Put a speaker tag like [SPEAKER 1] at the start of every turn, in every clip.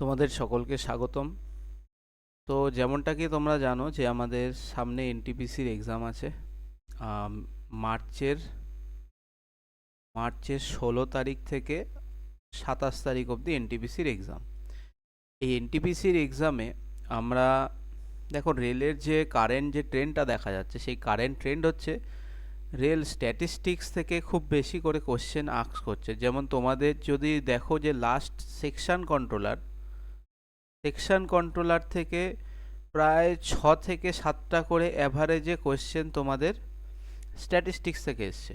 [SPEAKER 1] তোমাদের সকলকে স্বাগতম। তো যেমনটা কি তোমরা জানো যে আমাদের সামনে এনটিপিসির এক্সাম আছে আম, মার্চের মার্চের 16 তারিখ থেকে 27 তারিখ অবধি এনটিপিসির এক্সাম। এই এনটিপিসির এক্সামে আমরা দেখো রেলের যে কারেন্ট যে ট্রেন্ডটা দেখা যাচ্ছে, সেই কারেন্ট ট্রেন্ড হচ্ছে রেল স্ট্যাটিস্টিক্স থেকে খুব বেশি করে কোশ্চেন আস্ক করছে। যেমন তোমাদের যদি দেখো যে লাস্ট সেকশন কন্ট্রোলার থেকে প্রায় 6 থেকে 7টা করে অ্যাভারেজে কোশ্চেন তোমাদের স্ট্যাটিস্টিক্স থেকে এসছে।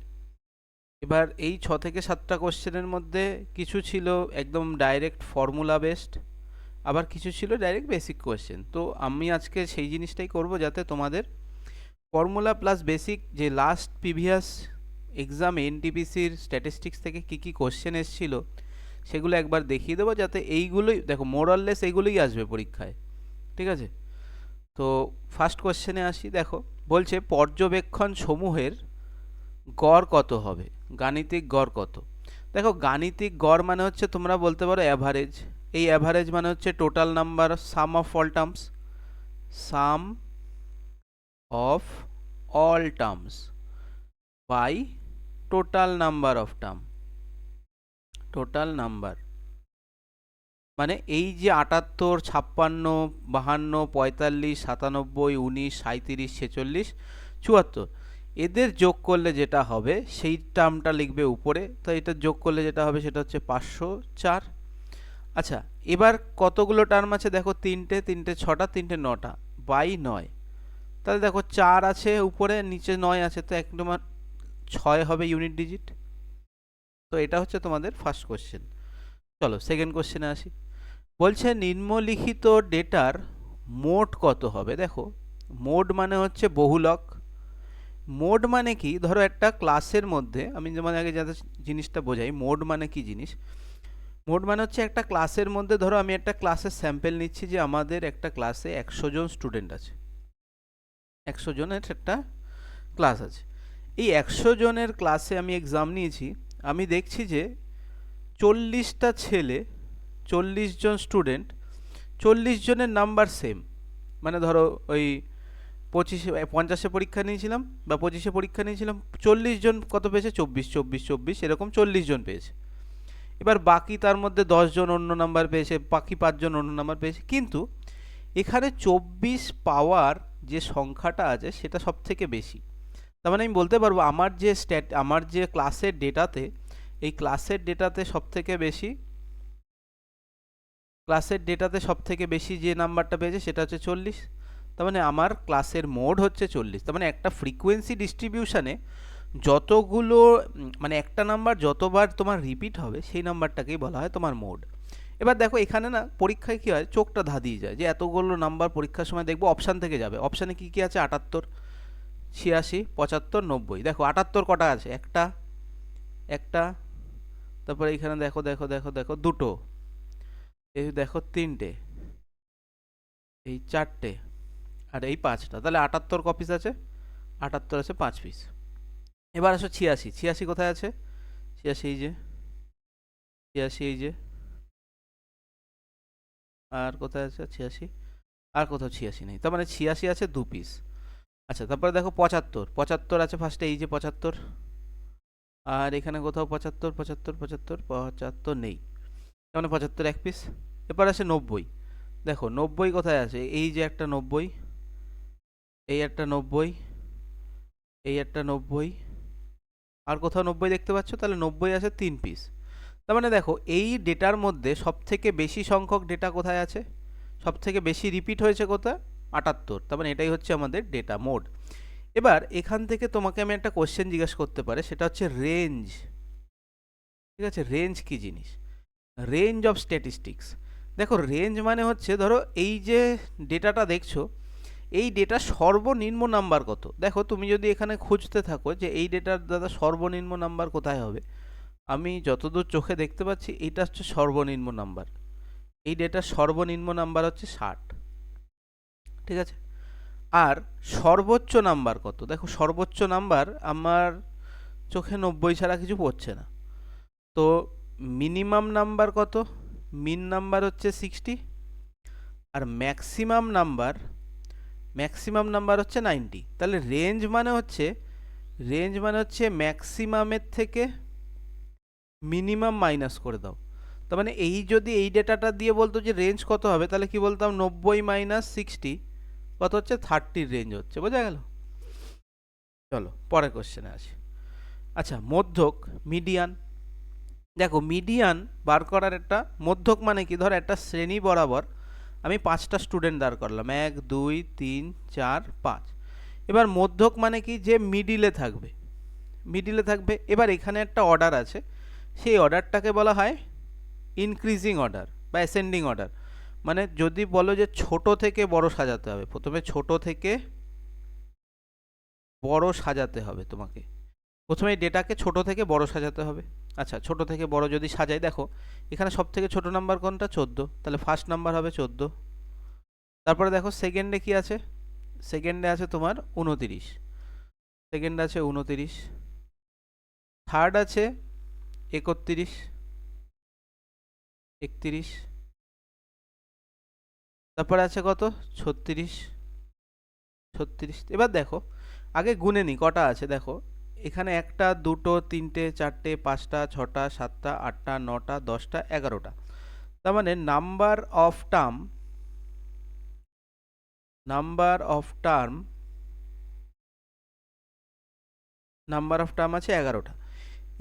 [SPEAKER 1] এবার এই 6 থেকে 7টা কোশ্চেনের মধ্যে কিছু ছিল একদম ডাইরেক্ট ফর্মুলা বেসড, আবার কিছু ছিল ডাইরেক্ট বেসিক কোশ্চেন। তো আমি আজকে সেই জিনিসটাই করব যাতে তোমাদের ফর্মুলা প্লাস বেসিক যে লাস্ট প্রিভিয়াস এক্সামে এনটিপিসির স্ট্যাটিস্টিক্স থেকে কী কী কোশ্চেন এসেছিল সেগুলো একবার দেখিয়ে দেবো, যাতে এইগুলোই দেখো মোরাললেস এইগুলোই আসবে পরীক্ষায়। ঠিক আছে, তো ফার্স্ট কোশ্চেনে আসি। দেখো বলছে পর্যবেক্ষণ সমূহের গড় কত হবে, গাণিতিক গড় কত। দেখো গাণিতিক গড় মানে হচ্ছে তোমরা বলতে পারো অ্যাভারেজ। এই অ্যাভারেজ মানে হচ্ছে total number sum of all terms, sum of all terms by total number of term. Total number মানে এই যে 78, 56, 52, 45, 97, 19, 37, 46, 74, এদের যোগ করলে যেটা হবে সেই টার্মটা লিখবে উপরে। তো এটা যোগ করলে যেটা হবে সেটা হচ্ছে 504। আচ্ছা, এবার কতগুলো টার্ম আছে দেখো, তিনটে, 6টা, 9টা বাই 9। তাহলে দেখো 4 আছে উপরে, নিচে 9 আছে, তো এক নম্বর 6 হবে ইউনিট ডিজিট। তো এটা হচ্ছে তোমাদের ফার্স্ট কোশ্চেন। চলো সেকেন্ড কোশ্চেনে আসি। বলছে নিম্নলিখিত ডেটার মোড কত হবে। দেখো মোড মানে হচ্ছে বহুলক। মোড মানে কি, ধরো একটা ক্লাসের মধ্যে, আমি যেমন আগে যাতে জিনিসটা বোঝাই, মোড মানে কি জিনিস। মোড মানে হচ্ছে একটা ক্লাসের মধ্যে, ধরো আমি একটা ক্লাসের স্যাম্পল নিচ্ছি যে আমাদের একটা ক্লাসে 100 জন স্টুডেন্ট আছে, 100 জনের একটা ক্লাস আছে। এই 100 জনের ক্লাসে আমি এক্সাম নিয়েছি, আমি দেখছি যে 40টা ছেলে, 40 জন স্টুডেন্ট, 40 জনের নাম্বার সেম। মানে ধরো ওই 50-এ পরীক্ষা নিয়েছিলাম বা 25-এ পরীক্ষা নিয়েছিলাম, 40 জন কত পেয়েছে, 24, 24, 24, এরকম 40 জন পেয়েছে। এবার বাকি তার মধ্যে 10 জন অন্য নাম্বার পেয়েছে, বাকি 5 জন অন্য নাম্বার পেয়েছে, কিন্তু এখানে 24 পাওয়ার যে সংখ্যাটা আছে সেটা সব থেকে বেশি। তার মানে আমি বলতে পারবো আমার যে ক্লাসের ডেটাতে, এই ক্লাসের ডেটাতে সব থেকে বেশি যে নাম্বারটা পেয়েছে সেটা হচ্ছে 40। তার মানে আমার ক্লাসের মোড হচ্ছে 40। তার মানে একটা ফ্রিকোয়েন্সি ডিস্ট্রিবিউশনে যতগুলো মানে একটা নাম্বার যতবার তোমার রিপিট হবে সেই নাম্বারটাকেই বলা হয় তোমার মোড। এবার দেখো এখানে না পরীক্ষায় কী হয়, চোখটা ধাঁধিয়ে যায় যে এতগুলো নাম্বার পরীক্ষার সময় দেখবো অপশান থেকে যাবে। অপশানে কী কী আছে, 78, 86, 75, 90। দেখো 78 কটা আছে, একটা, তারপরে এখানে দেখো দেখো দেখো দেখো দুটো, এই দেখো তিনটে, এই চারটে, আর এই 5টা। তাহলে 78 কপিস আছে, 78 আছে 5 পিস। এবার আসো 86, 86 কোথায় আছে, 86 এই যে, 86 এই যে, আর কোথায় আছে 86, আর কোথাও 86 নেই, তার মানে 86 আছে 2 পিস। আচ্ছা, তারপরে দেখো 75, 75 আছে ফার্স্টে, এই যে 75, আর এখানে কোথাও 75, 75, 75, 75 নেই, তার মানে 75 এক পিস। এরপর আছে 90, দেখো 90 কোথায় আছে, এই যে একটা 90, এই একটা 90, এই একটা 90, আর কোথাও 90 দেখতে পাচ্ছ, তাহলে 90 আছে 3 পিস। তার মানে দেখো এই ডেটার মধ্যে সবথেকে বেশি সংখ্যক ডেটা কোথায় আছে, সবথেকে বেশি রিপিট হয়েছে কোথায়, 78। তার মানে এটাই হচ্ছে আমাদের ডেটা মোড। এবার এখান থেকে তোমাকে আমি একটা কোশ্চেন জিজ্ঞেস করতে পারে, সেটা হচ্ছে রেঞ্জ। ঠিক আছে, রেঞ্জ কি জিনিস, রেঞ্জ অফ স্ট্যাটিস্টিক্স। দেখো রেঞ্জ মানে হচ্ছে ধরো এই যে ডেটাটা দেখছো, এই ডেটার সর্বনিম্ন নাম্বার কত। দেখো তুমি যদি এখানে খুঁজতে থাকো যে এই ডেটার দাদা সর্বনিম্ন নাম্বার কোথায় হবে, আমি যতদূর চোখে দেখতে পাচ্ছি এইটা হচ্ছে সর্বনিম্ন নাম্বার। এই ডেটার সর্বনিম্ন নাম্বার হচ্ছে 60। ঠিক আছে, আর সর্বোচ্চ নাম্বার কত, দেখো সর্বোচ্চ নাম্বার আমার চোখে 90 ছাড়া কিছু পড়ছে না। তো মিনিমাম নাম্বার কত, মিন নাম্বার হচ্ছে 60 আর ম্যাক্সিমাম নাম্বার হচ্ছে 90। তাহলে রেঞ্জ মানে হচ্ছে ম্যাক্সিমামের থেকে মিনিমাম মাইনাস করে দাও। তার মানে যদি এই ডেটাটা দিয়ে বলতো যে রেঞ্জ কত হবে, তাহলে কি বলতাম 90 মাইনাস 60 কত হচ্ছে 30 রেঞ্জ হচ্ছে। বোঝা গেল? চলো পরের কোশ্চেনে আসি। আচ্ছা, মধ্যক মিডিয়ান। দেখো মিডিয়ান বার করার একটা মধ্যক মানে কি, ধর একটা শ্রেণী বরাবর আমি 5টা স্টুডেন্ট দাঁড় করলাম, 1 2 3 4 5। এবার মধ্যক মানে কি, যে মিডিলে থাকবে। এবার এখানে একটা অর্ডার আছে, সেই অর্ডারটাকে বলা হয় ইনক্রিজিং অর্ডার বা অ্যাসেন্ডিং অর্ডার। মানে যদি বলো যে ছোট থেকে বড় সাজাতে হবে, প্রথমে ছোট থেকে বড় সাজাতে হবে তোমাকে। প্রথমে ডেটাকে ছোট থেকে বড় সাজাতে হবে। আচ্ছা, ছোট থেকে বড় যদি সাজাই, দেখো এখানে সব থেকে ছোট নাম্বার কোনটা? 14, তাহলে ফার্স্ট নাম্বার হবে 14। তারপরে দেখো সেকেন্ডে কি আছে? সেকেন্ডে আছে তোমার 29, থার্ড আছে 31, 31, তারপরে আছে কত? 36। এবার দেখো আগে গুনে নি কটা আছে। দেখো এখানে 1টা 2টো 3টে 4টে 5টা 6টা 7টা 8টা 9টা 10টা 11টা। তার মানে নাম্বার অফ টার্ম আছে 11টা।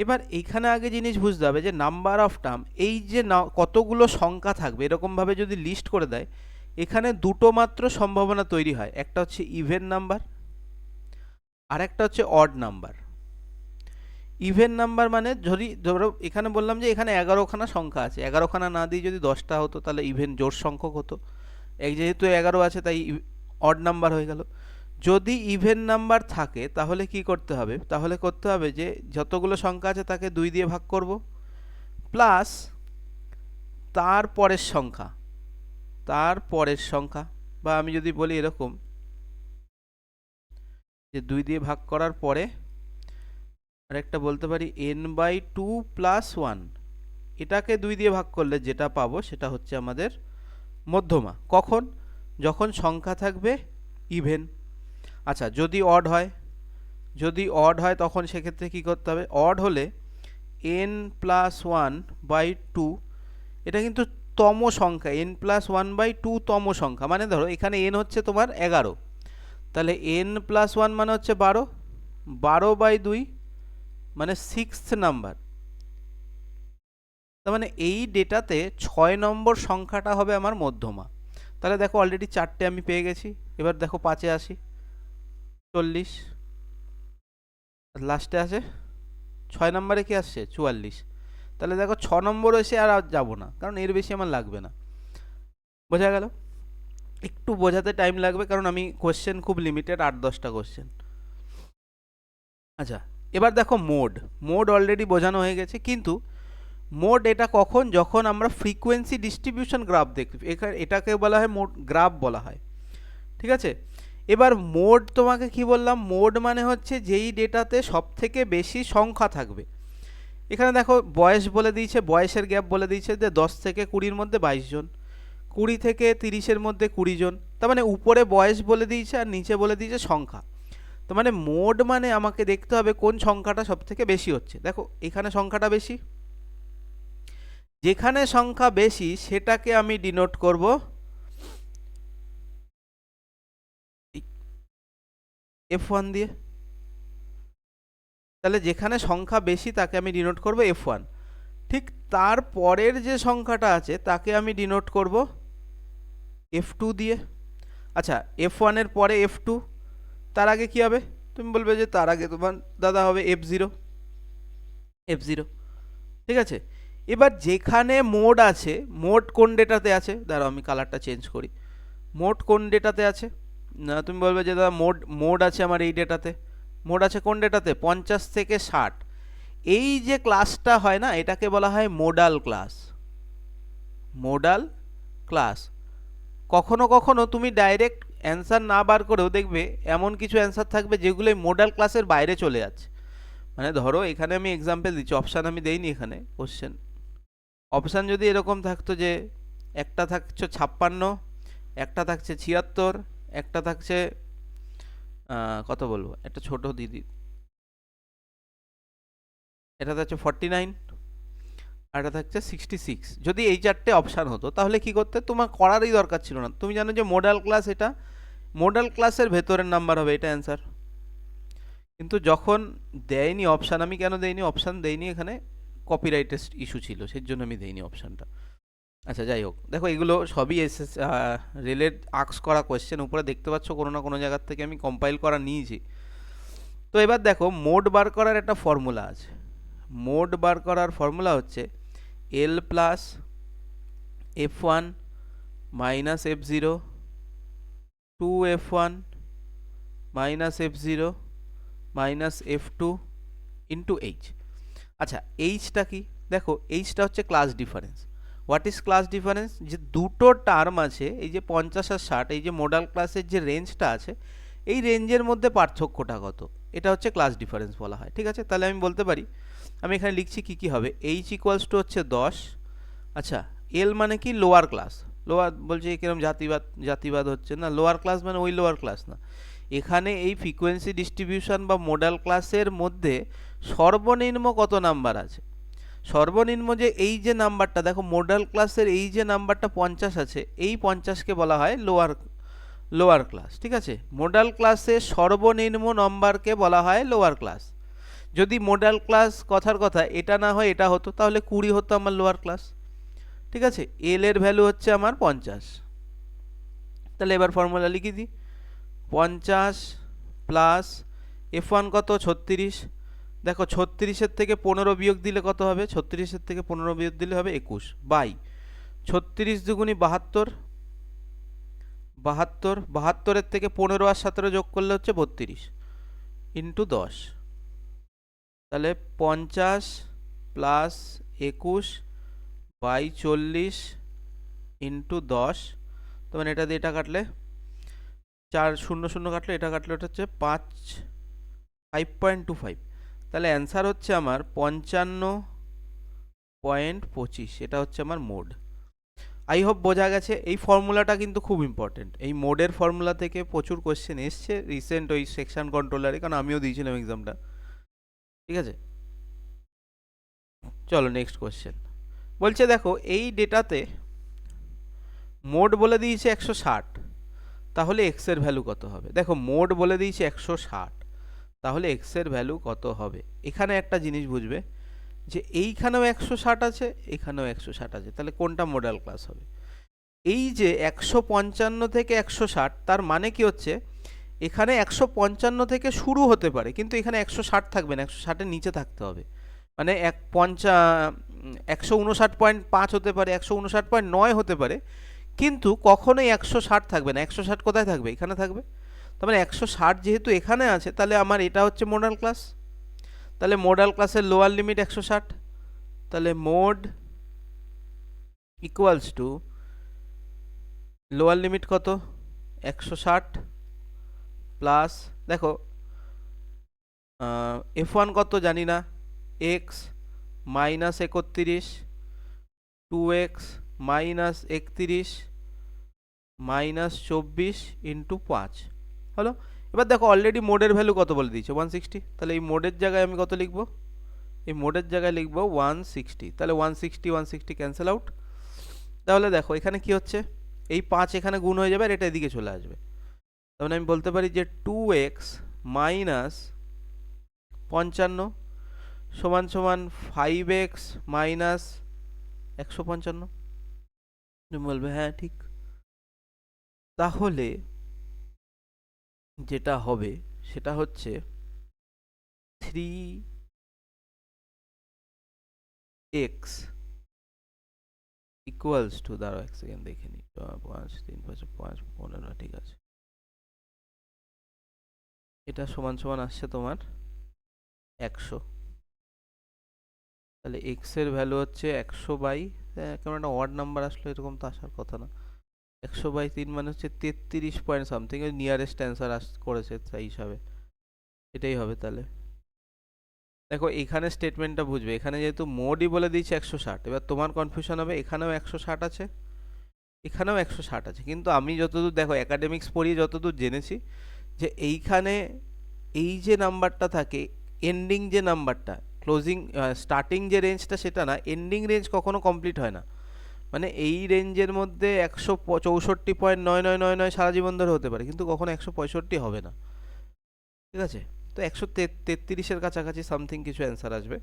[SPEAKER 1] এবার এইখানে আগে জিনিস বুঝতে হবে যে নাম্বার অফ টার্ম, এই যে কতগুলো সংখ্যা থাকবে এরকমভাবে যদি লিস্ট করে দেয়, এখানে দুটো মাত্র সম্ভাবনা তৈরি হয়। একটা হচ্ছে ইভেন নাম্বার, আর একটা হচ্ছে অড নাম্বার। ইভেন নাম্বার মানে ধরো এখানে বললাম যে এখানে 11খানা সংখ্যা আছে, 11খানা না দিয়ে যদি 10টা হতো তাহলে ইভেন জোড় সংখ্যক হতো। যেহেতু 11 আছে তাই অড নাম্বার হয়ে গেল। যদি ইভেন নাম্বার থাকে তাহলে কি করতে হবে? তাহলে করতে হবে যে যতগুলো সংখ্যা আছে তাকে 2 দিয়ে ভাগ করব, প্লাস তার পরের সংখ্যা, বা আমি যদি বলি এরকম যে 2 দিয়ে ভাগ করার পরে আরেকটা বলতে পারি n/2 + 1। এটাকে 2 দিয়ে ভাগ করলে যেটা পাবো সেটা হচ্ছে আমাদের মধ্যমা। কখন? যখন সংখ্যা থাকবে ইভেন। আচ্ছা, যদি অড হয় তখন সেক্ষেত্রে কি করতে হবে? অড হলে n+1/2, এটা কিন্তু তম সংখ্যা, n+1/2 তম সংখ্যা। মানে ধরো এখানে n হচ্ছে তোমার 11, তাহলে n+1 মানে হচ্ছে 12, 12/2 মানে 6th নাম্বার। তার মানে এই ডেটাতে 6 নম্বর সংখ্যাটা হবে আমার মধ্যমা। তাহলে দেখো অলরেডি 4টে আমি পেয়ে গেছি। এবার দেখো 5-এ আসি, 40, লাস্টে আছে 6 নম্বরে কি আসছে? 44। তাহলে দেখো 6 নম্বর এসে আর যাবো না, কারণ এর বেশি আমার লাগবে না। বোঝা গেল? একটু বোঝাতে টাইম লাগবে কারণ আমি কোশ্চেন খুব লিমিটেড, 8-10টা কোশ্চেন। আচ্ছা, এবার দেখো মোড অলরেডি বোঝানো হয়ে গেছে, কিন্তু মোড এটা কখন? যখন আমরা ফ্রিকোয়েন্সি ডিস্ট্রিবিউশন গ্রাফ দেখি, এটাকে বলা হয় মোড গ্রাফ বলা হয়। ঠিক আছে? এবার মোড তোমাকে কি বললাম? মোড মানে হচ্ছে যেই ডেটাতে সব থেকে বেশি সংখ্যা থাকবে। এখানে দেখো বয়স বলে দিয়েছে, বয়সের গ্যাপ বলে দিয়েছে যে 10 থেকে 20-র মধ্যে 22 জন, 20 থেকে 30-এর মধ্যে 20 জন। তার মানে উপরে বয়স বলে দিয়েছে আর নিচে বলে দিয়েছে সংখ্যা। তো মানে মোড মানে আমাকে দেখতে হবে কোন সংখ্যাটা সব থেকে বেশি হচ্ছে। দেখো এখানে সংখ্যাটা বেশি, যেখানে সংখ্যা বেশি সেটাকে আমি ডিনোট করব F1 দিয়ে। তাহলে যেখানে সংখ্যা বেশি তাকে আমি ডিনোট করব F1। ঠিক তার পরের যে সংখ্যাটা আছে তাকে আমি ডিনোট করব F2 দিয়ে। আচ্ছা, F1 এর পরে F2, তার আগে কি হবে? তুমি বলবে যে তার আগে তোমার দাদা হবে F0। ঠিক আছে? এবার যেখানে মোড আছে, মোড কোন ডেটাতে আছে? দাঁড়াও আমি কালারটা চেঞ্জ করি। মোড কোন ডেটাতে আছে? না, তুমি বলবে যে দাদা মোড আছে আমার এই ডেটাতে। মোড আছে কোন ডেটাতে? 50 থেকে 60। এই যে ক্লাসটা হয় না, এটাকে বলা হয় মোডাল ক্লাস। কখনো কখনো তুমি ডাইরেক্ট অ্যান্সার না বার করেও দেখবে এমন কিছু অ্যান্সার থাকবে যেগুলো মোডাল ক্লাসের বাইরে চলে যাচ্ছে। মানে ধরো এখানে আমি এক্সাম্পল দিচ্ছি, অপশান আমি দেইনি এখানে কোশ্চেন। অপশান যদি এরকম থাকতো যে একটা থাকছে 56, একটা থাকছে 76, একটা থাকছে কত বলবো, একটা ছোট দিদি, এটা থাকছে 49, আর এটা থাকছে 66, যদি এই চারটে অপশান হতো তাহলে কি করতে, তোমার করারই দরকার ছিল না। তুমি জানো যে মডাল ক্লাস, এটা মডাল ক্লাসের ভেতরের নাম্বার হবে, এটা অ্যান্সার। কিন্তু যখন দেয়নি অপশান, আমি কেন দেয়নি অপশান, দেয়নি এখানে কপিরাইটের ইস্যু ছিল, সেই জন্য আমি দেইনি অপশানটা। আচ্ছা যাই হোক, দেখো এগুলো সবই রেলের আক্স করা কোয়েশ্চেন, উপরে দেখতে পাচ্ছ কোনো না কোনো জায়গার থেকে আমি কম্পাইল করা নিয়েছি। তো এবার দেখো মোড বার করার একটা ফর্মুলা আছে। মোড বার করার ফর্মুলা হচ্ছে L plus F1 minus F0 2F1 minus F0 minus F2 into H. আচ্ছা এইচটা কি, দেখো এইচটা হচ্ছে class difference. What is class difference, যে দুটো টার্ম আছে, এই যে 50 আর 60, এই যে মডাল ক্লাসের যে রেঞ্জটা আছে, এই রেঞ্জের মধ্যে পার্থক্যটা কত, এটা হচ্ছে ক্লাস ডিফারেন্স বলা হয়। ঠিক আছে, তাহলে আমি বলতে পারি, আমি এখানে লিখছি কি কি হবে, এইচ ইকুয়ালস টু হচ্ছে 10। আচ্ছা এল মানে কি, লোয়ার ক্লাস, লোয়ার বলছে কিরকম জাতিবাদ, জাতিবাদ হচ্ছে না, লোয়ার ক্লাস মানে ওই লোয়ার ক্লাস না, এখানে এই ফ্রিকোয়েন্সি ডিস্ট্রিবিউশন বা মডাল ক্লাসের মধ্যে সর্বনিম্ন কত নাম্বার আছে। সর্বনিম্ন যে এই যে নাম্বারটা, দেখো মডাল ক্লাসের এই যে নাম্বারটা 50 আছে, এই 50কে বলা হয় লোয়ার ক্লাস। ঠিক আছে, মডাল ক্লাসে সর্বনিম্ন নম্বরকে বলা হয় লোয়ার ক্লাস। যদি মডাল ক্লাস কথার কথা এটা না হয় এটা হতো, তাহলে 20 হতো আমার লোয়ার ক্লাস। ঠিক আছে, এল এর ভ্যালু হচ্ছে আমার 50। তাহলে এবার ফর্মুলা লিখে দিই, 50 প্লাস F1 কত 36, দেখো 36-এর থেকে 15 বিয়োগ দিলে কত হবে, 36-এর থেকে 15 বিয়োগ দিলে হবে 21 বাই 36 দুগুণি 72, 72-এর থেকে 15 আর 17 যোগ করলে হচ্ছে 32 ইন্টু 10। তাহলে 50 প্লাস 21 বাই 40 ইন্টু 10, তো মানে এটা দিয়ে এটা কাটলে 4 0 0 কাটলে এটা কাটলে ওটা হচ্ছে 5.25। তাহলে অ্যান্সার হচ্ছে আমার 55.25, এটা হচ্ছে আমার মোড। আই হোপ বোঝা গেছে। এই ফর্মুলাটা কিন্তু খুব ইম্পর্টেন্ট, এই মোডের ফর্মুলা থেকে প্রচুর কোয়েশ্চেন এসছে রিসেন্ট ওই সেকশন কন্ট্রোলারে, কারণ আমিও দিয়েছিলাম এক্সামটা। ঠিক আছে, চলো নেক্সট কোয়েশ্চেন। বলছে দেখো এই ডেটাতে মোড বলে দিয়েছে 160, তাহলে এক্স এর ভ্যালু কত হবে। দেখো মোড বলে দিয়েছে 160, তাহলে এক্স এর ভ্যালু কত হবে। এখানে একটা জিনিস বুঝবে যে এইখানেও 160 আছে, এখানেও 160 আছে, তাহলে কোনটা মডাল ক্লাস হবে। এই যে 155 থেকে 160, তার মানে কি হচ্ছে, এখানে 155 থেকে শুরু হতে পারে, কিন্তু এখানে 160 থাকবে না, 160-এর নিচে থাকতে হবে। মানে 159.5 হতে পারে, 159.9 হতে পারে, কিন্তু কখনোই 160 থাকবে না। 160 কোথায় থাকবে, এখানে থাকবে। তার মানে 160 যেহেতু এখানে আছে, তাহলে আমার এটা হচ্ছে মডাল ক্লাস। তাহলে মডাল ক্লাসের লোয়ার লিমিট 160, তাহলে mode equals to lower limit কত 160 প্লাস, দেখো F1 কত জানি না, x minus 31 2x minus 31 minus 24 into 5 হলো। এবার দেখো অলরেডি মোডের ভ্যালু কত বলে দিয়েছে 160, তাহলে এই মোডের জায়গায় আমি কত লিখবো, এই মোডের জায়গায় লিখবো 160, তাহলে 160 ক্যান্সেল আউট। তাহলে দেখো এখানে কি হচ্ছে, এই 5 এখানে গুণ হয়ে যাবে আর এটা এদিকে চলে আসবে। তাহলে আমি বলতে পারি যে 2x মাইনাস 55 সমান সমান 5x মাইনাস 155। তুমি বলবে হ্যাঁ ঠিক। তাহলে যেটা হবে সেটা হচ্ছে 3x ইকুয়ালস টু, দাঁড়াও এক সেকেন্ড দেখে নি, 5 3 5 5 15, ঠিক আছে, এটা সমান সমান আসছে তোমার 100। তাহলে x এর ভ্যালু হচ্ছে 100 বাই, কেমন একটা অড নাম্বার আসলো, এরকম তো আসার কথা না। 100 বাই 3 মানে হচ্ছে 33 পয়েন্ট সামথিং, নিয়ারেস্ট অ্যান্সার করেছে তাই হিসাবে এটাই হবে তাহলে। দেখো এখানে স্টেটমেন্টটা বুঝবে, এখানে যেহেতু মোডই বলে দিয়েছে 160, এবার তোমার কনফিউশন হবে এখানেও 160 আছে, এখানেও 160 আছে, কিন্তু আমি যতদূর দেখো একাডেমিক্স পড়িয়ে যতদূর জেনেছি যে এইখানে এই যে নাম্বারটা থাকে, এন্ডিং যে নাম্বারটা, ক্লোজিং স্টার্টিং যে রেঞ্জটা সেটা না, এন্ডিং রেঞ্জ কখনো কমপ্লিট হয় না। মানে এই রেঞ্জের মধ্যে 164.9999 সারা জীবন ধরে হতে পারে, কিন্তু কখনো 165 হবে না। ঠিক আছে, তো 133-এর কাছাকাছি সামথিং কিছু অ্যান্সার আসবে।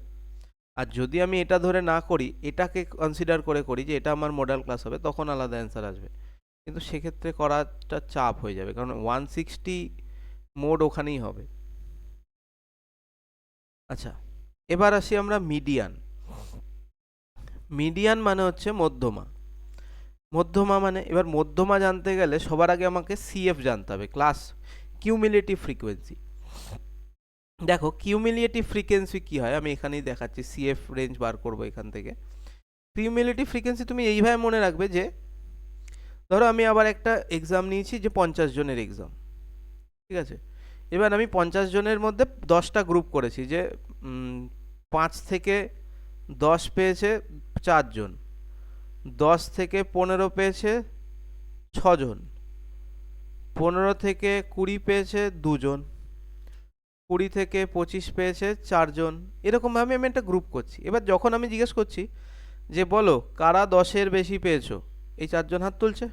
[SPEAKER 1] আর যদি আমি এটা ধরে না করি, এটাকে কনসিডার করে করি যে এটা আমার মডেল ক্লাস হবে, তখন আলাদা অ্যান্সার আসবে, কিন্তু সেক্ষেত্রে করাটা চাপ হয়ে যাবে, কারণ 160 মোড ওখানেই হবে। আচ্ছা, এবার আসি আমরা মিডিয়ান। মিডিয়ান মানে হচ্ছে মধ্যমা। মধ্যমা মানে, এবার মধ্যমা জানতে গেলে সবার আগে আমাকে সিএফ জানতে হবে, ক্লাস কিউমুলেটিভ ফ্রিকোয়েন্সি। দেখো কিউমুলেটিভ ফ্রিকোয়েন্সি কি হয় আমি এখানেই দেখাচ্ছি, সিএফ রেঞ্জ বার করব এখান থেকে। কিউমুলেটিভ ফ্রিকোয়েন্সি তুমি এইভাবে মনে রাখবে যে, ধরো আমি আবার একটা এক্সাম নিয়েছি যে 50 জনের এক্সাম, ঠিক আছে, এবার আমি 50 জনের মধ্যে 10টা গ্রুপ করেছি, যে 5 থেকে 10 পেয়েছে 4 জন, 10 থেকে 15 পেয়েছে 6 জন, 15 থেকে 20 পেয়েছে 2 জন, 20 থেকে 25 পেয়েছে 4 জন, এরকমভাবে আমি একটা গ্রুপ করছি। এবার যখন আমি জিজ্ঞেস করছি যে বলো কারা 10-এর বেশি পেয়েছো, এই 4 জন হাত তুলছে,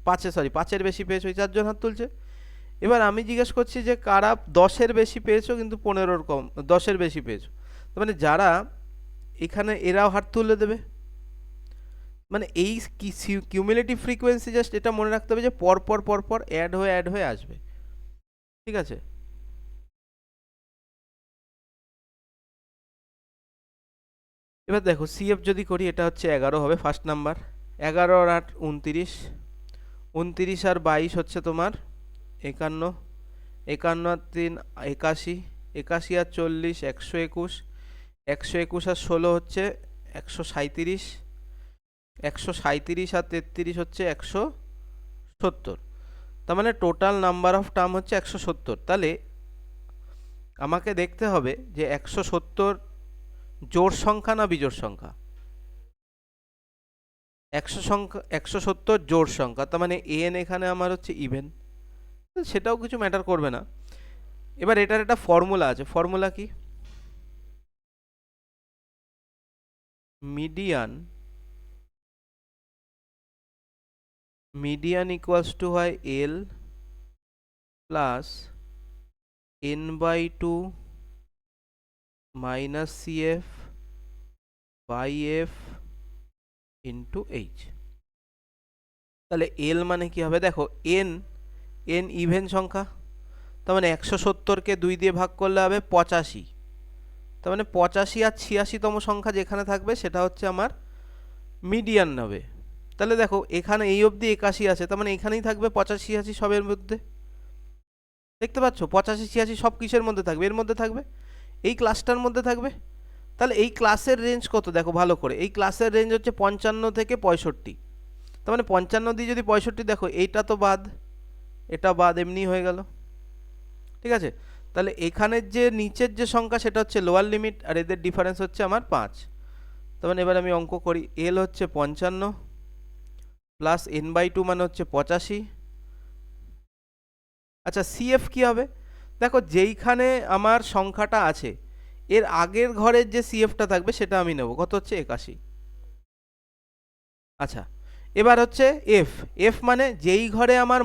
[SPEAKER 1] 5-এর বেশি পেয়েছো, এই 4 জন হাত তুলছে। এবার আমি জিজ্ঞেস করছি যে কারা 10-এর বেশি পেয়েছো কিন্তু 15-এর কম, 10-এর বেশি পেয়েছো, তার মানে যারা এখানে এরাও হাত তুলে দেবে। মানে এই কিউমুলেটিভ ফ্রিকোয়েন্সি জাস্ট এটা মনে রাখতে হবে যে পরপর পরপর অ্যাড হয়ে আসবে, ঠিক আছে। এবার দেখো সিএফ যদি করি, এটা হচ্ছে 11 হবে ফার্স্ট নাম্বার, 11 আর 8 29, 29 আর 22 হচ্ছে তোমার 51, 51 আর 3 81, 81 আর 40 121, 121 আর 16 হচ্ছে 137, 137 আর 33 হচ্ছে 170, তার মানে টোটাল নাম্বার অফ টার্ম হচ্ছে 170। তাহলে আমাকে দেখতে হবে যে 170 জোড় সংখ্যা না বিজোড় সংখ্যা। 170 জোড় সংখ্যা, তার মানে এন এখানে আমার হচ্ছে ইভেন, সেটাও কিছু ম্যাটার করবে না। এবার এটার একটা ফর্মুলা আছে, ফর্মুলা কি, মিডিয়ান ইকুয়ালস টু হয় L plus n/2 minus CF by F into H. তাহলে এল মানে কি হবে, দেখো এন ইভেন সংখ্যা, তার মানে 170কে 2 দিয়ে ভাগ করলে হবে 85, তার মানে 85 আর 86তম সংখ্যা যেখানে থাকবে সেটা হচ্ছে আমার মিডিয়ান হবে। তাহলে দেখো এখানে এই অবধি 81 আছে, তার মানে এখানেই থাকবে 85-86 সবের মধ্যে, দেখতে পাচ্ছ 85-86 সব কিসের মধ্যে থাকবে, এর মধ্যে থাকবে, এই ক্লাসটার মধ্যে থাকবে। তাহলে এই ক্লাসের রেঞ্জ কত দেখো ভালো করে, এই ক্লাসের রেঞ্জ হচ্ছে 55 থেকে 65, তার মানে 55 দিয়ে যদি 65 দেখো, এইটা তো বাদ, এটা বাদ, এমনি হয়ে গেল, ঠিক আছে। তাহলে এখানের যে নিচের যে সংখ্যা সেটা হচ্ছে লোয়ার লিমিট, আর এদের ডিফারেন্স হচ্ছে আমার 5, তার মানে এবার আমি অঙ্ক করি, এল হচ্ছে 55 প্লাস n/2 মানে হচ্ছে 85। আচ্ছা সিএফ কি হবে, দেখো যেইখানে আমার সংখ্যাটা আছে এর আগের ঘরের যে সিএফটা থাকবে সেটা আমি নেব, কত হচ্ছে 81। আচ্ছা এবার হচ্ছে এফ মানে যেই ঘরে আমার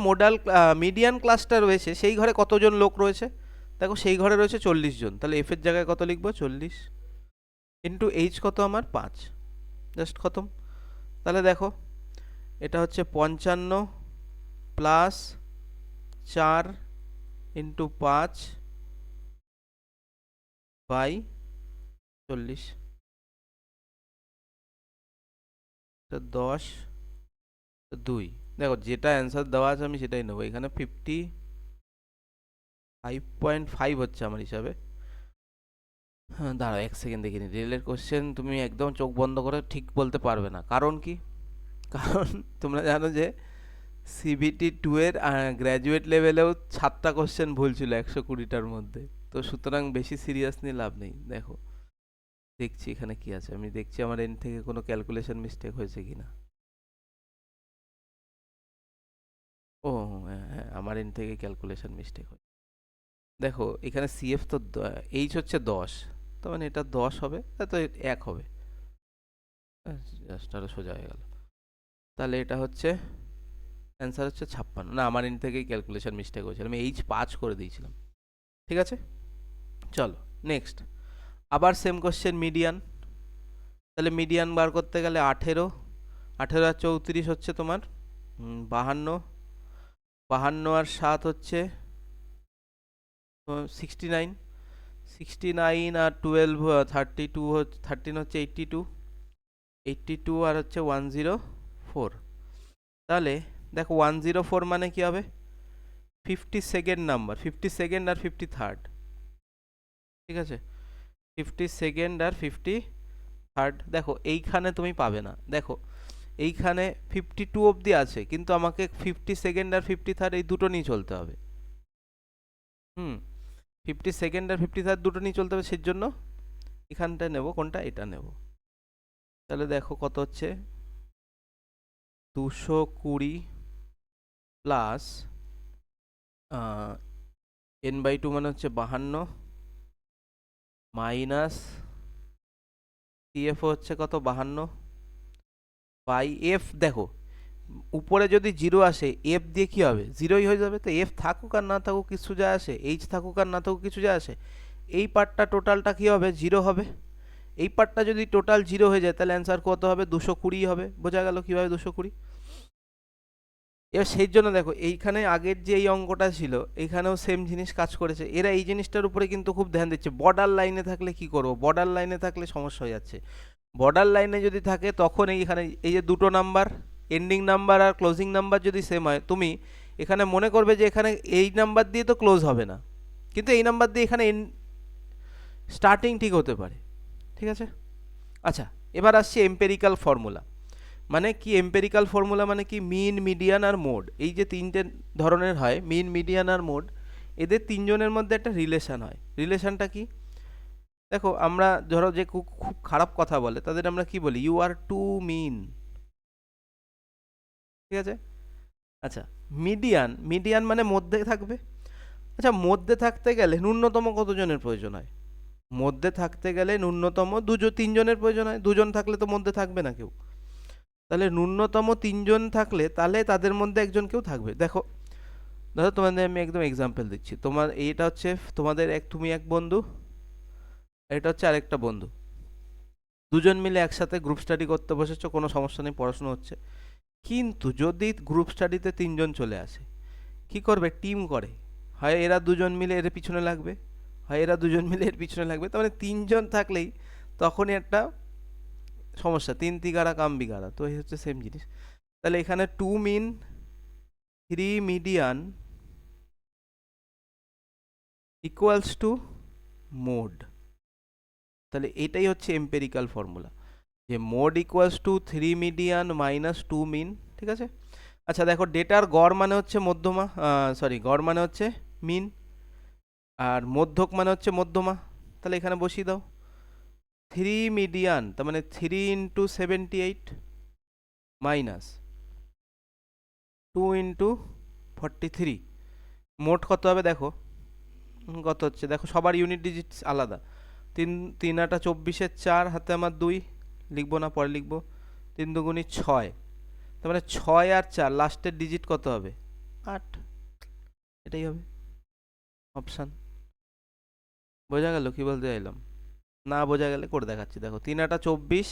[SPEAKER 1] মিডিয়ান ক্লাসটা রয়েছে সেই ঘরে কতজন লোক রয়েছে, দেখো সেই ঘরে রয়েছে 40 জন, তাহলে এফ এর জায়গায় কত লিখবো 40 ইন্টু এইচ কত আমার 5, জাস্ট খতম। তাহলে দেখো এটা হচ্ছে 55 প্লাস 4 ইন্টু 5 বাই 40, 10 2, দেখো যেটা অ্যান্সার দেওয়া আছে আমি সেটাই নেবো, এখানে 55.5 হচ্ছে আমার হিসাবে। হ্যাঁ দাঁড়াও 1 সেকেন্ড দেখে নিই, রেলের কোশ্চেন তুমি একদম চোখ বন্ধ করে ঠিক বলতে পারবে না, কারণ কি, কারণ তোমরা জানো যে CBT 2 এর গ্র্যাজুয়েট লেভেলেও 7টা কোশ্চেন ভুল ছিল 120টার মধ্যে। তো সুতরাং বেশি সিরিয়াস নিয়ে লাভ নেই। দেখো দেখছি এখানে কি আছে, আমি দেখছি আমার এন্ড থেকে কোনো ক্যালকুলেশন মিস্টেক হয়েছে কিনা। ও হ্যাঁ হ্যাঁ, আমার এন্ড থেকে ক্যালকুলেশন মিস্টেক হয়। দেখো এখানে সিএফ তো এইচ হচ্ছে 10, তো মানে এটা 10 হবে, তো 1 হবে, জাস্ট আরো সোজা হয়ে গেল। তাহলে এটা হচ্ছে অ্যান্সার হচ্ছে 56। না, আমার এন্ড থেকেই ক্যালকুলেশন মিস্টেক হয়েছিল, আমি এইচ 5 করে দিয়েছিলাম। ঠিক আছে, চলো নেক্সট। আবার সেম কোশ্চেন, মিডিয়ান। তাহলে মিডিয়ান বার করতে গেলে 18 18 আর 34 হচ্ছে তোমার 52, 52 আর 7 হচ্ছে 69, 69 আর 12 32 13 হচ্ছে 82, 82 আর হচ্ছে 104। তাহলে দেখো 104 মানে কি হবে, 52nd নাম্বার, 52nd আর 53rd। ঠিক আছে, 52nd আর 53rd। দেখো এইখানে তুমি পাবে না, দেখো এইখানে 52 অবধি আছে, কিন্তু আমাকে 52nd আর 53rd এই দুটো নিয়ে চলতে হবে। 52nd আর 53rd দুটো নিয়ে চলতে হবে, সেই জন্য এখানটা নেব, কোনটা, এটা নেব। তাহলে দেখো কত হচ্ছে, 220 প্লাস n/2 মানে হচ্ছে 52 মাইনাস CF হচ্ছে কত, 52 বাই F। দেখো উপরে যদি 0 আসে, F দিয়ে কি হবে, 0ই হয়ে যাবে। তো F থাকুক আর না থাকুক কিছু যায় আসে, H থাকুক আর না থাকুক কিছু যায় আসে। এই পার্টটা টোটালটা কি হবে, 0 হবে। এই পার্টটা যদি টোটাল 0 হয়ে যায়, তাহলে অ্যান্সার কত হবে, 220 হবে। বোঝা গেল কিভাবে 220। এবার সেই জন্য দেখো এইখানে আগের যে এই অঙ্কটা ছিল, এইখানেও সেম জিনিস কাজ করেছে। এরা এই জিনিসটার উপরে কিন্তু খুব ধ্যান দিচ্ছে। বর্ডার লাইনে থাকলে কি করব, বর্ডার লাইনে থাকলে সমস্যা হয়ে যাচ্ছে। বর্ডার লাইনে যদি থাকে তখন এইখানে এই যে দুটো নাম্বার, এন্ডিং নাম্বার আর ক্লোজিং নাম্বার যদি সেম হয়, তুমি এখানে মনে করবে যে এখানে এই নাম্বার দিয়ে তো ক্লোজ হবে না, কিন্তু এই নাম্বার দিয়ে এখানে স্টার্টিং ঠিক হতে পারে। ঠিক আছে, আচ্ছা এবার আসছে এম্পেরিক্যাল ফর্মুলা। মানে কি এম্পেরিক্যাল ফর্মুলা, মানে কি মিন, মিডিয়ান আর মোড, এই যে তিনটে ধরনের হয়, মিন, মিডিয়ান আর মোড, এদের তিনজনের মধ্যে একটা রিলেশন হয়। রিলেশনটা কি, দেখো আমরা ধরো যে খুব খুব খারাপ কথা বলে তাদের আমরা কি বলি, ইউ আর টু মিন। ঠিক আছে, আচ্ছা মিডিয়ান, মিডিয়ান মানে মধ্যে থাকবে। আচ্ছা মধ্যে থাকতে গেলে ন্যূনতম কতজনের প্রয়োজন হয়, মধ্যে থাকতে গেলে ন্যূনতম তিনজনের প্রয়োজন হয়। দুজন থাকলে তো মধ্যে থাকবে না কেউ, তাহলে ন্যূনতম তিনজন থাকলে তাহলে তাদের মধ্যে একজন কেউ থাকবে। দেখো ধরো তোমাদের আমি একদম এক্সাম্পল দিচ্ছি, তোমার এইটা হচ্ছে তোমাদের তুমি এক বন্ধু, এটা হচ্ছে আরেকটা বন্ধু, দুজন মিলে একসাথে গ্রুপ স্টাডি করতে বসেছো, কোনো সমস্যা নেই, পড়াশোনা হচ্ছে। কিন্তু যদি গ্রুপ স্টাডিতে তিনজন চলে আসে, কি করবে, টিম করে, হয় এরা দুজন মিলে এর পিছনে লাগবে, হয় এরা দুজন মিলে এর পিছনে লাগবে। তার মানে তিনজন থাকলেই তখনই একটা সমস্যা, তিন তিগারা কাম বিগারা। তো এই হচ্ছে সেম জিনিস। তাহলে এখানে 2 মিন 3 মিডিয়ান ইকুয়ালস টু মোড। তাহলে এটাই হচ্ছে এম্পেরিক্যাল ফর্মুলা, যে mode equals to 3 median minus 2 মিন। ঠিক আছে, আচ্ছা দেখো ডেটার গড় মানে হচ্ছে মধ্যমা, সরি গড় মানে হচ্ছে মিন, আর মধ্যক মানে হচ্ছে মধ্যমা। তাহলে এখানে বসিয়ে দাও 3 মিডিয়ান, তার মানে 3 ইন্টু 78 মাইনাস 2 ইন্টু 43। মোট কত হবে দেখো, কত হচ্ছে দেখো, সবার ইউনিট ডিজিট আলাদা। 3 3 আটা 24-এর 4, হাতে আমার 2, লিখবো না পরে লিখবো, 3 দুগুণি 6, তার মানে 6 আর 4 লাস্টের ডিজিট কত হবে, 8। এটাই হবে অপশান। বোঝা গেল কি বলতে চাইলাম, না বোঝা গেলে করে দেখাচ্ছি। দেখো 3 আটা 24,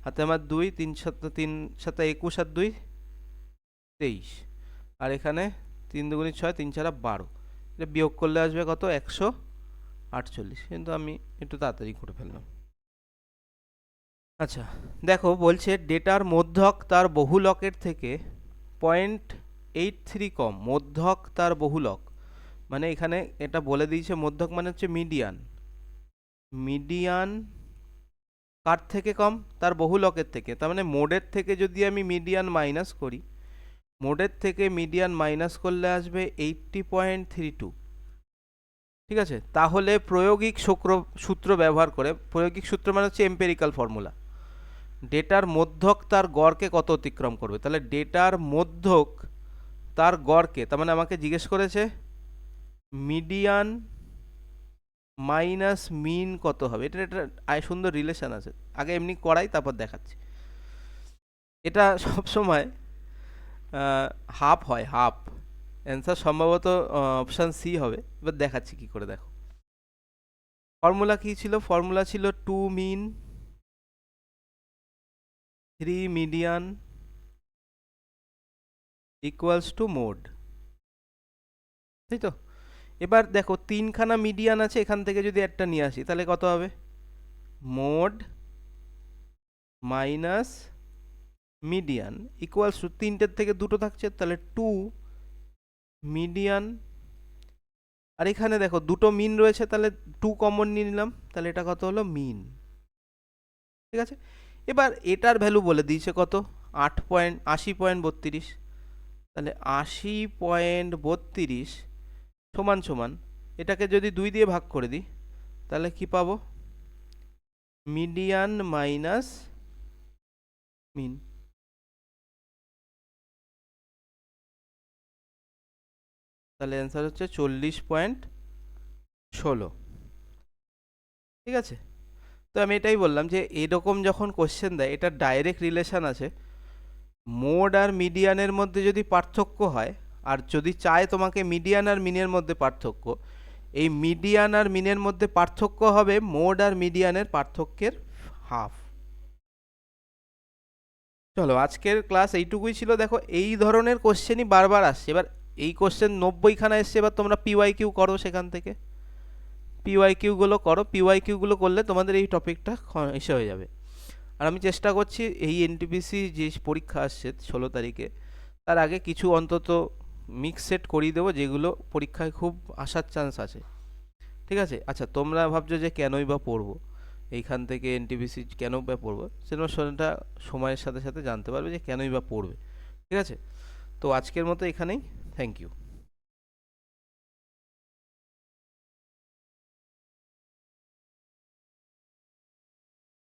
[SPEAKER 1] হাতে আমার 2, 3 সাথে 21 আর 2 23, আর এখানে 3 দুগুণি 6, 3 4 12, এটা বিয়োগ করলে আসবে কত, 148। কিন্তু আমি একটু তাড়াতাড়ি করে ফেললাম। আচ্ছা দেখো বলছে ডেটার মধ্যক তার বহুলকের থেকে 0.83 কম। মধ্যক তার বহুলক মানে এখানে এটা বলে দিয়েছে, মধ্যক মানে হচ্ছে মিডিয়ান। মিডিয়ান কার থেকে কম, তার বহুলকের থেকে। তার মানে মোডের থেকে যদি আমি মিডিয়ান মাইনাস করি, মোডের থেকে মিডিয়ান মাইনাস করলে আসবে 80.32। ঠিক আছে, তাহলে প্রায়োগিক সূত্র ব্যবহার করে, প্রায়োগিক সূত্র মানে হচ্ছে এম্পেরিক্যাল ফর্মুলা, ডেটার মধ্যক তার গড়কে কত অতিক্রম করবে। তাহলে ডেটার মধ্যক তার গড়কে, তার মানে আমাকে জিজ্ঞেস করেছে মিডিয়ান মাইনাস মিন কত হবে। এটা একটা সুন্দর রিলেশন আছে, আগে এমনি করাই তারপর দেখাচ্ছি। এটা সবসময় হাফ হয়, হাফ। অ্যান্সার সম্ভবত অপশান সি হবে। এবার দেখাচ্ছি কি করে, দেখো ফর্মুলা কি ছিল, ফর্মুলা ছিল 2 মিন 3 মিডিয়ান ইকুয়ালস টু মোড, তাই তো। এবার দেখো তিনখানা মিডিয়ান আছে, এখান থেকে যদি একটা নিয়ে আসি তাহলে কত হবে, mode minus median equals two, তিনটের থেকে দুটো থাকছে তাহলে 2 মিডিয়ান, আর এখানে দেখো দুটো মিন রয়েছে তাহলে 2 কমন নিয়ে নিলাম, তাহলে এটা কত হলো মিন। ঠিক আছে, এবার এটার ভ্যালু বলে দিয়েছে কত, 80.32, তাহলে 80.32 সমান সমান, এটাকে যদি 2 দিয়ে ভাগ করে দিই তাহলে কি পাবো, মিডিয়ান মাইনাস মিন। তাহলে অ্যান্সার হচ্ছে 40.16। ঠিক আছে, তো আমি এটাই বললাম যে এরকম যখন কোশ্চেন দেয়, এটা ডাইরেক্ট রিলেশন আছে মোড আর মিডিয়ানের মধ্যে যদি পার্থক্য হয়, আর যদি চায় তোমাকে মিডিয়ান আর মিনের মধ্যে পার্থক্য, এই মিডিয়ান আর মিনের মধ্যে পার্থক্য হবে মোড আর মিডিয়ানের পার্থক্যের হাফ। চলো আজকের ক্লাস এইটুকুই ছিল। দেখো এই ধরনের কোশ্চেনই বারবার আসছে, এবার এই কোশ্চেন 90খানা এসছে, এবার তোমরা পিওয়াই কিউ করো, সেখান থেকে পিওয়াই কিউগুলো করো, পিওয়াই কিউগুলো করলে তোমাদের এই টপিকটা এসে হয়ে যাবে। আর আমি চেষ্টা করছি এই এনটিপিসি যে পরীক্ষা আসছে 16 তারিখে, তার আগে কিছু অন্তত মিক্স সেট করিয়ে দেবো যেগুলো পরীক্ষায় খুব আসার চান্স আছে। ঠিক আছে, আচ্ছা তোমরা ভাবছো যে কেনই বা পড়বো, এইখান থেকে এনটিপিসি কেন বা পড়বো, সেটা সময়ের সাথে সাথে জানতে পারবে যে কেনই বা পড়বে। ঠিক আছে, তো আজকের মতো এখানেই, থ্যাংক ইউ।